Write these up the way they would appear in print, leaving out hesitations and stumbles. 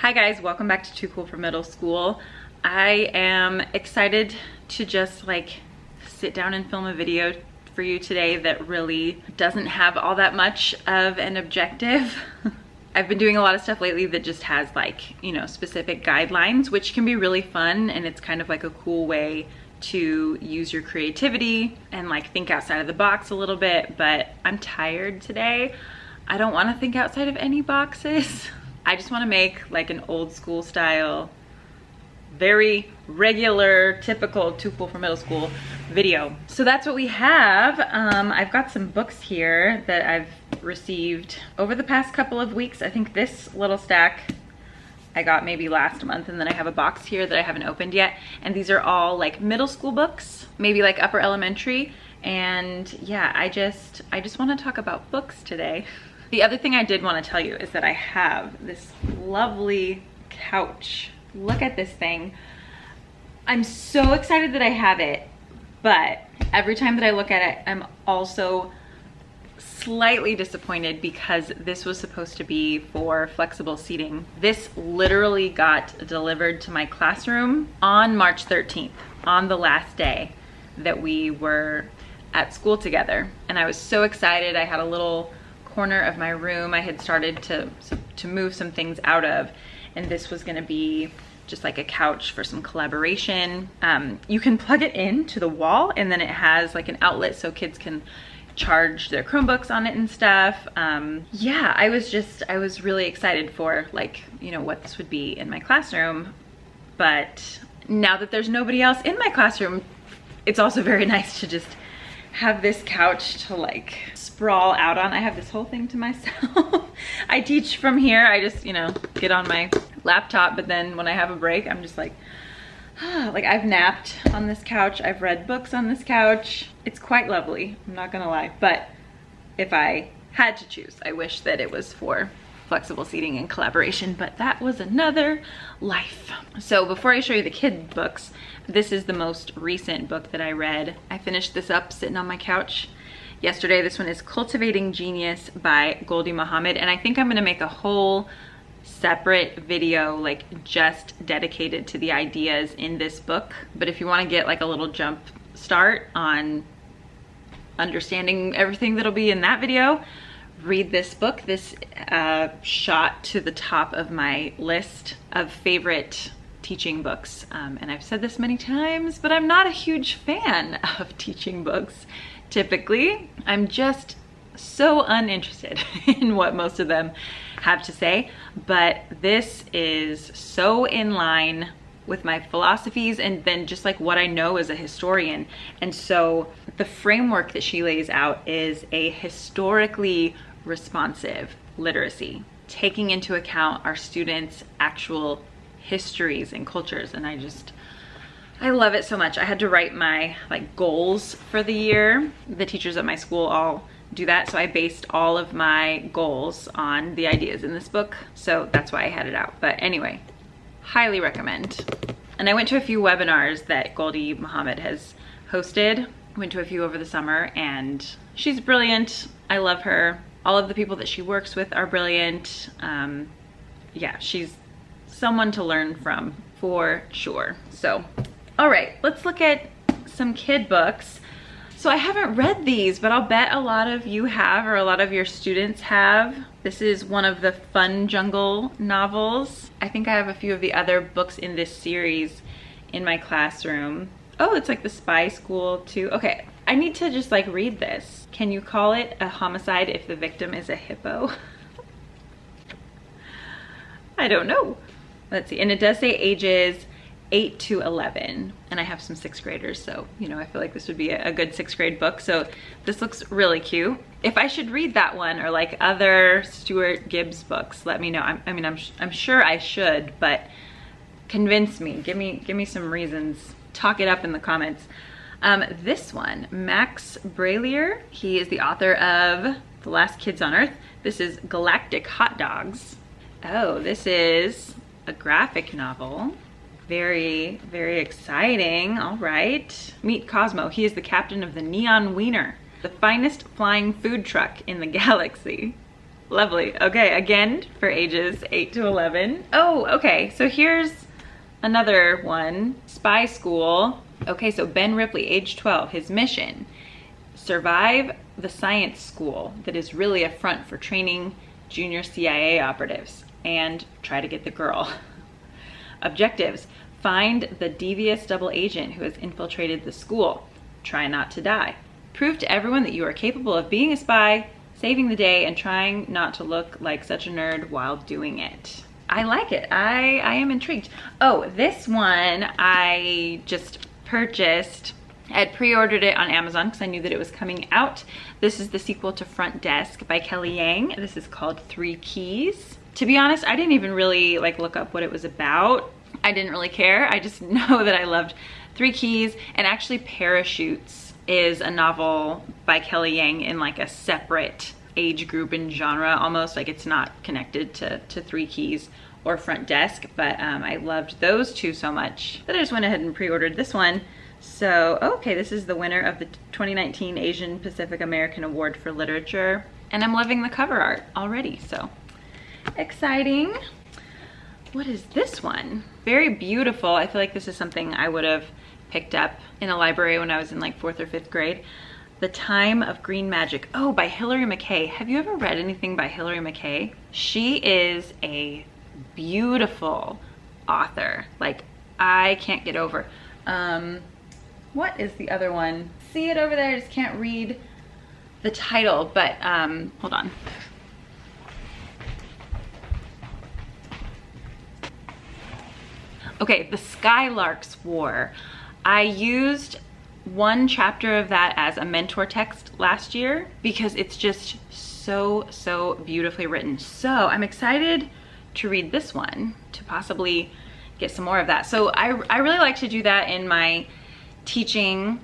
Hi guys, welcome back to Too Cool for Middle School. I am excited to just like sit down and film a video for you today that really doesn't have all that much of an objective. I've been doing a lot of stuff lately that just has like, you know, specific guidelines, which can be really fun, and it's kind of like a cool way to use your creativity and like think outside of the box a little bit. But I'm tired today. I don't want to think outside of any boxes. I just want to make like an old school style, very regular, typical Too Cool for Middle School video. So that's what we have. I've got some books here that I've received over the past couple of weeks. I think this little stack I got maybe last month, and then I have a box here that I haven't opened yet. And these are all like middle school books, maybe like upper elementary. And yeah, I just want to talk about books today. The other thing I did want to tell you is that I have this lovely couch. Look at this thing. I'm so excited that I have it, but every time that I look at it, I'm also slightly disappointed because this was supposed to be for flexible seating. This literally got delivered to my classroom on March 13th, on the last day that we were at school together. And I was so excited. I had a little corner of my room I had started to move some things out of, and this was going to be just like a couch for some collaboration. You can plug it into the wall, and then it has like an outlet so kids can charge their Chromebooks on it and stuff. Yeah, I was really excited for like, you know, what this would be in my classroom. But now that there's nobody else in my classroom, it's also very nice to just have this couch to like sprawl out on. I have this whole thing to myself. I teach from here. I just, you know, get on my laptop, but then when I have a break, I'm just like, like I've napped on this couch. I've read books on this couch. It's quite lovely, I'm not gonna lie. But if I had to choose, I wish that it was for flexible seating and collaboration, but that was another life. So before I show you the kid books, this is the most recent book that I read. I finished this up sitting on my couch yesterday. This one is Cultivating Genius by Goldie Mohammed, and I think I'm gonna make a whole separate video like just dedicated to the ideas in this book. But if you want to get like a little jump start on understanding everything that'll be in that video, read this book. This shot to the top of my list of favorite teaching books. And I've said this many times, but I'm not a huge fan of teaching books. Typically, I'm just so uninterested in what most of them have to say, but this is so in line with my philosophies and then just like what I know as a historian. And so the framework that she lays out is a historically responsive literacy, taking into account our students' actual histories and cultures. And I love it so much. I had to write my like goals for the year. The teachers at my school all do that, so I based all of my goals on the ideas in this book, so that's why I had it out. But anyway, highly recommend. And I went to a few webinars that Goldie Mohammed has hosted. Went to a few over the summer, and she's brilliant. I love her. All of the people that she works with are brilliant. Yeah, she's someone to learn from for sure. So all right, let's look at some kid books. So I haven't read these, but I'll bet a lot of you have, or a lot of your students have. This is one of the Fun Jungle novels. I think I have a few of the other books in this series in my classroom. Oh, it's like the spy school too. Okay, I need to just like read this. Can you call it a homicide if the victim is a hippo? I don't know. Let's see, and it does say ages 8 to 11, and I have some 6th graders, so you know, I feel like this would be a good 6th grade book. So this looks really cute. If I should read that one or like other Stuart Gibbs books, let me know. I'm sure I should, but convince me. Give me some reasons. Talk it up in the comments. This one, Max Brallier, he is the author of The Last Kids on Earth. This is Galactic Hot Dogs. Oh, this is a graphic novel. Very, very exciting. All right. Meet Cosmo. He is the captain of the Neon Wiener, the finest flying food truck in the galaxy. Lovely. Okay, again, for ages 8 to 11. Oh, okay, so here's another one. Spy School. Okay, so Ben Ripley, age 12, his mission: survive the science school that is really a front for training junior CIA operatives, and try to get the girl. Objectives: find the devious double agent who has infiltrated the school. Try not to die. Prove to everyone that you are capable of being a spy, saving the day, and trying not to look like such a nerd while doing it. I like it. I am intrigued. Oh, this one I just purchased. I had pre-ordered it on Amazon because I knew that it was coming out. This is the sequel to Front Desk by Kelly Yang. This is called 3 Keys. To be honest, I didn't even really look up what it was about. I didn't really care. I just know that I loved 3 Keys, and actually Parachutes is a novel by Kelly Yang in a separate age group and genre almost. It's not connected to 3 Keys or Front Desk, but I loved those two so much that I just went ahead and pre-ordered this one. So, okay, this is the winner of the 2019 Asian Pacific American Award for Literature, and I'm loving the cover art already, so exciting. What is this one? Very beautiful. I feel like this is something I would have picked up in a library when I was in 4th or 5th grade. The Time of Green Magic. Oh, by Hilary McKay. Have you ever read anything by Hilary McKay? She is a beautiful author. I can't get over. What is the other one? See it over there, I just can't read the title, but hold on. Okay, The Skylarks Wear. I used one chapter of that as a mentor text last year because it's just so beautifully written. So I'm excited to read this one, to possibly get some more of that. So I really like to do that in my teaching.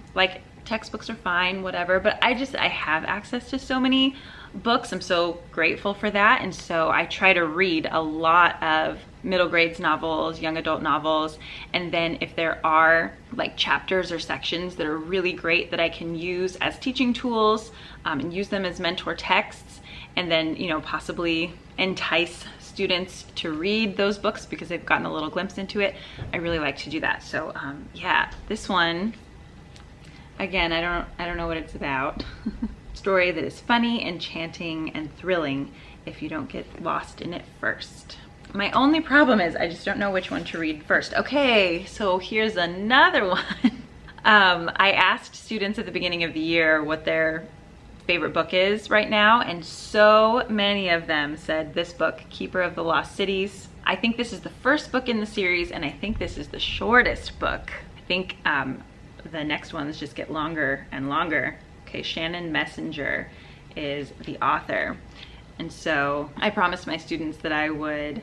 Textbooks are fine, whatever, but I have access to so many books. I'm so grateful for that, and so I try to read a lot of middle grades novels, young adult novels, and then if there are chapters or sections that are really great that I can use as teaching tools and use them as mentor texts, and then possibly entice students to read those books because they've gotten a little glimpse into it, I really like to do that. So yeah, this one, again, I don't know what it's about. Story that is funny, enchanting, and thrilling if you don't get lost in it first. My only problem is I just don't know which one to read first. Okay, so here's another one. I asked students at the beginning of the year what their favorite book is right now, and so many of them said this book, Keeper of the Lost Cities. I think this is the first book in the series, and I think this is the shortest book. I think the next ones just get longer and longer. Okay, Shannon Messenger is the author. And so I promised my students that I would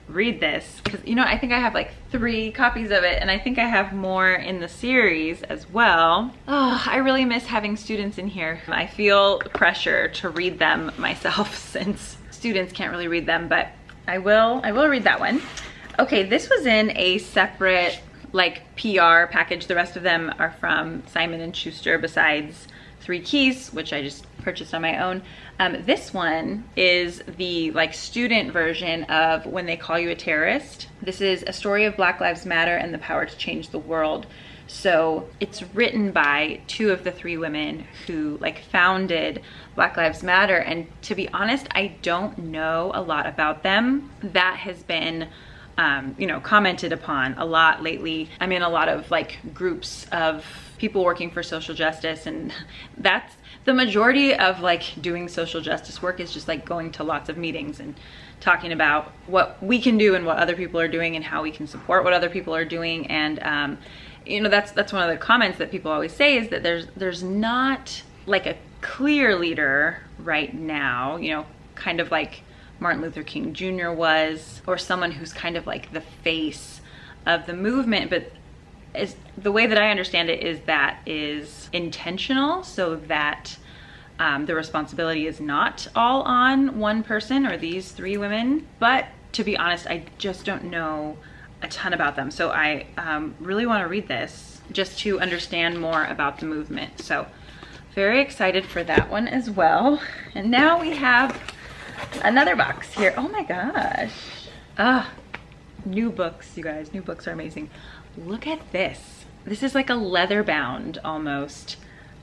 read this because, I think I have 3 copies of it, and I think I have more in the series as well. Oh, I really miss having students in here. I feel pressure to read them myself since students can't really read them, but I will read that one. Okay, this was in a separate PR package. The rest of them are from Simon & Schuster besides 3 Keys, which I just purchased on my own. This one is the student version of When They Call You a Terrorist. This is a story of Black Lives Matter and the power to change the world. So it's written by 2 of the 3 women who founded Black Lives Matter. And to be honest, I don't know a lot about them. That has been commented upon a lot lately. I'm in a lot of groups of people working for social justice, and that's the majority of doing social justice work, is just going to lots of meetings and talking about what we can do and what other people are doing and how we can support what other people are doing. And that's one of the comments that people always say, is that there's not a clear leader right now, kind of Martin Luther King Jr. was, or someone who's kind of the face of the movement. But the way that I understand it is that is intentional, so that the responsibility is not all on one person or these 3 women. But to be honest, I just don't know a ton about them. So I really want to read this just to understand more about the movement. So very excited for that one as well. And now we have another box here. Oh my gosh. Ah, new books, you guys. New books are amazing. Look at this. This is like a leather bound almost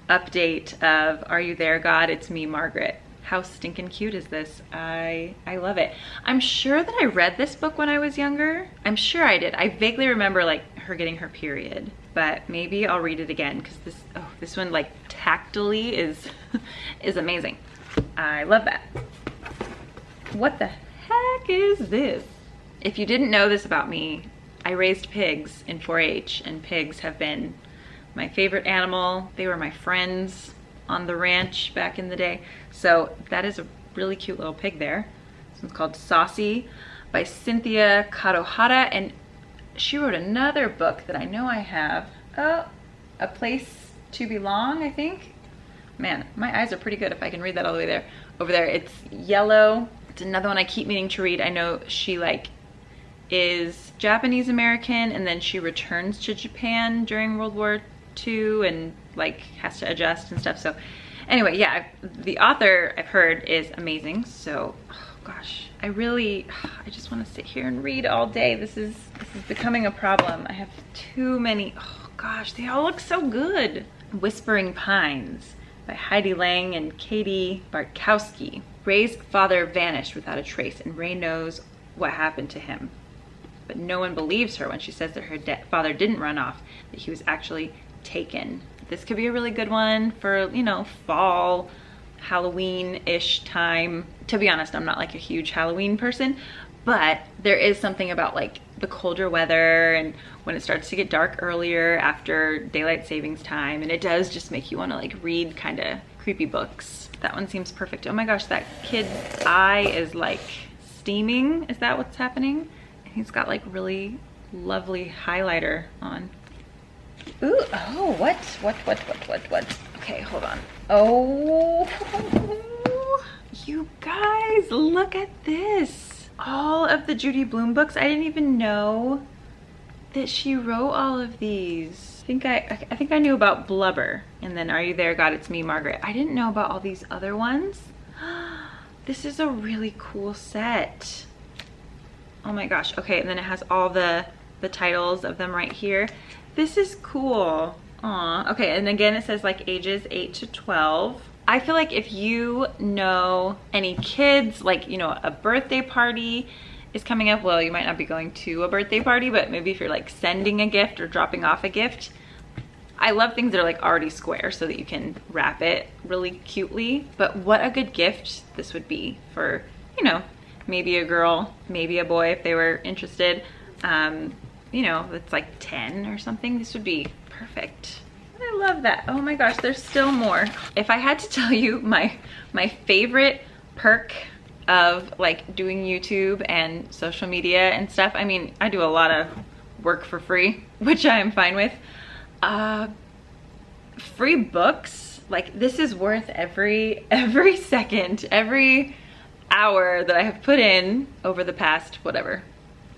update of Are You There, God? It's Me, Margaret. How stinking cute is this? I love it. I'm sure that I read this book when I was younger. I'm sure I did. I vaguely remember like her getting her period, but maybe I'll read it again because this one like tactily is amazing. I love that. What the heck is this? If you didn't know this about me, I raised pigs in 4-H, and pigs have been my favorite animal. They were my friends on the ranch back in the day. So that is a really cute little pig there. This one's called Saucy by Cynthia Kadohata, and she wrote another book that I know I have. Oh, A Place to Belong, I think. Man, my eyes are pretty good if I can read that all the way there. Over there, it's yellow. It's another one I keep meaning to read. I know she like is Japanese American, and then she returns to Japan during World War II and like has to adjust and stuff. So anyway, yeah, the author I've heard is amazing. So oh gosh, I just want to sit here and read all day. This is becoming a problem. I have too many. Oh gosh, they all look so good. Whispering Pines by Heidi Lang and Katie Bartkowski. Ray's father vanished without a trace, and Ray knows what happened to him. But no one believes her when she says that her father didn't run off, that he was actually taken. This could be a really good one for, you know, fall, Halloween-ish time. To be honest, I'm not like a huge Halloween person, but there is something about like the colder weather and when it starts to get dark earlier after daylight savings time, and it does just make you want to like read kind of creepy books. That one seems perfect. Oh my gosh, that kid's eye is like steaming. Is that what's happening? And he's got like really lovely highlighter on. Ooh, oh, what? Okay, hold on. Oh, you guys, look at this. All of the Judy Bloom books. I didn't even know that she wrote all of these. I think I knew about Blubber, and then Are You There, God? It's Me, Margaret. I didn't know about all these other ones. This is a really cool set. Oh my gosh. Okay, and then it has all the titles of them right here. This is cool. Aw. Okay, and again it says like ages 8 to 12. I feel like if you know any kids, like, you know, a birthday party is coming up. Well, you might not be going to a birthday party, but maybe if you're like sending a gift or dropping off a gift. I love things that are like already square so that you can wrap it really cutely. But what a good gift this would be for, you know, maybe a girl, maybe a boy if they were interested. You know, it's like 10 or something. This would be perfect. I love that. Oh my gosh, there's still more. If I had to tell you my favorite perk of like doing YouTube and social media and stuff, I mean, I do a lot of work for free, which I am fine with. Free books, like this is worth every second, every hour that I have put in over the past, whatever,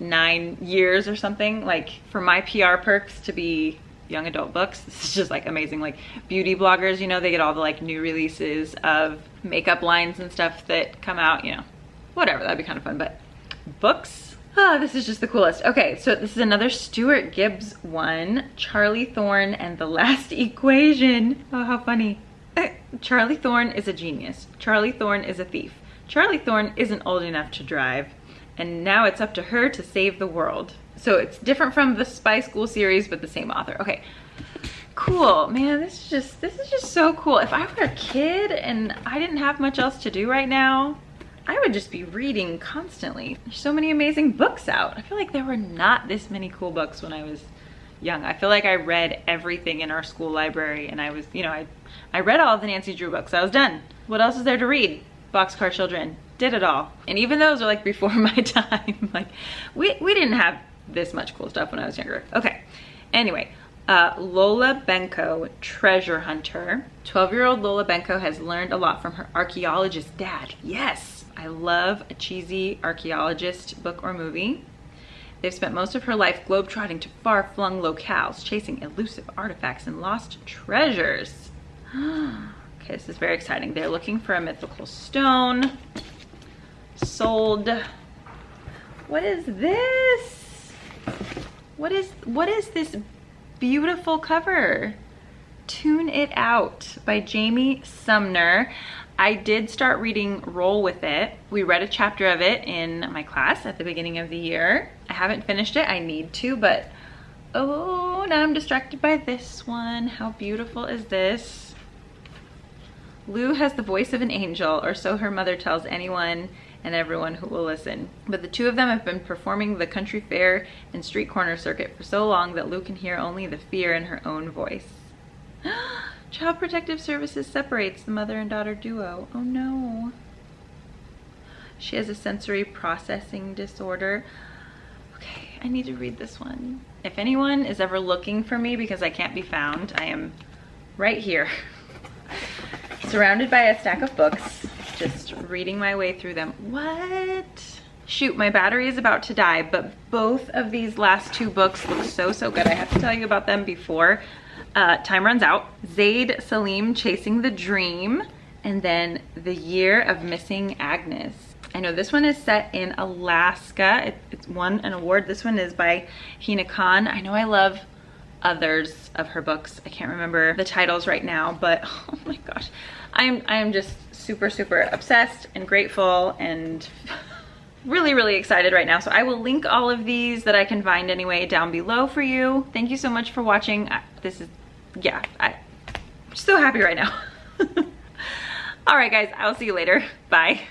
9 years or something. Like for my PR perks to be young adult books, this is just like amazing. Like beauty bloggers, you know, they get all the like new releases of makeup lines and stuff that come out, you know, whatever, that'd be kind of fun. But books, this is just the coolest. Okay, so this is another Stuart Gibbs one, Charliethorne and the Last Equation. Oh, how funny. Charliethorne is a genius. Charliethorne is a thief. Charliethorne isn't old enough to drive, and now it's up to her to save the world. So it's different from the Spy School series, but the same author. Okay, cool. Man, this is just so cool. If I were a kid and I didn't have much else to do right now, I would just be reading constantly. There's so many amazing books out. I feel like there were not this many cool books when I was young. I feel like I read everything in our school library, and I was, you know, I read all of the Nancy Drew books. I was done. What else is there to read? Boxcar Children. Did it all. And even those are like before my time. Like we didn't have this much cool stuff when I was younger. Okay, anyway, Lola Benko, Treasure Hunter. 12-year-old Lola Benko has learned a lot from her archaeologist dad. Yes, I love a cheesy archaeologist book or movie. They've spent most of her life globetrotting to far-flung locales, chasing elusive artifacts and lost treasures. Okay, this is very exciting. They're looking for a mythical stone. Sold. What is this? What is this beautiful cover? Tune It Out by Jamie Sumner. I did start reading Roll With It. We read a chapter of it in my class at the beginning of the year. I haven't finished it. I need to, but oh, now I'm distracted by this one. How beautiful is this? Lou has the voice of an angel, or so her mother tells anyone and everyone who will listen. But the two of them have been performing the country fair and street corner circuit for so long that Lou can hear only the fear in her own voice. Child Protective Services separates the mother and daughter duo. Oh no. She has a sensory processing disorder. Okay, I need to read this one. If anyone is ever looking for me because I can't be found, I am right here. Surrounded by a stack of books, just reading my way through them. What? Shoot, my battery is about to die, but both of these last two books look so good. I have to tell you about them before time runs out. Zaid Salim, Chasing the Dream, and then The Year of Missing Agnes. I know this one is set in Alaska. It's won an award. This one is by Hina Khan. I know I love others of her books. I can't remember the titles right now, but oh my gosh. I am just super obsessed and grateful and really excited right now. So I will link all of these that I can find anyway down below for you. Thank you so much for watching. I'm so happy right now. All right guys, I'll see you later. Bye.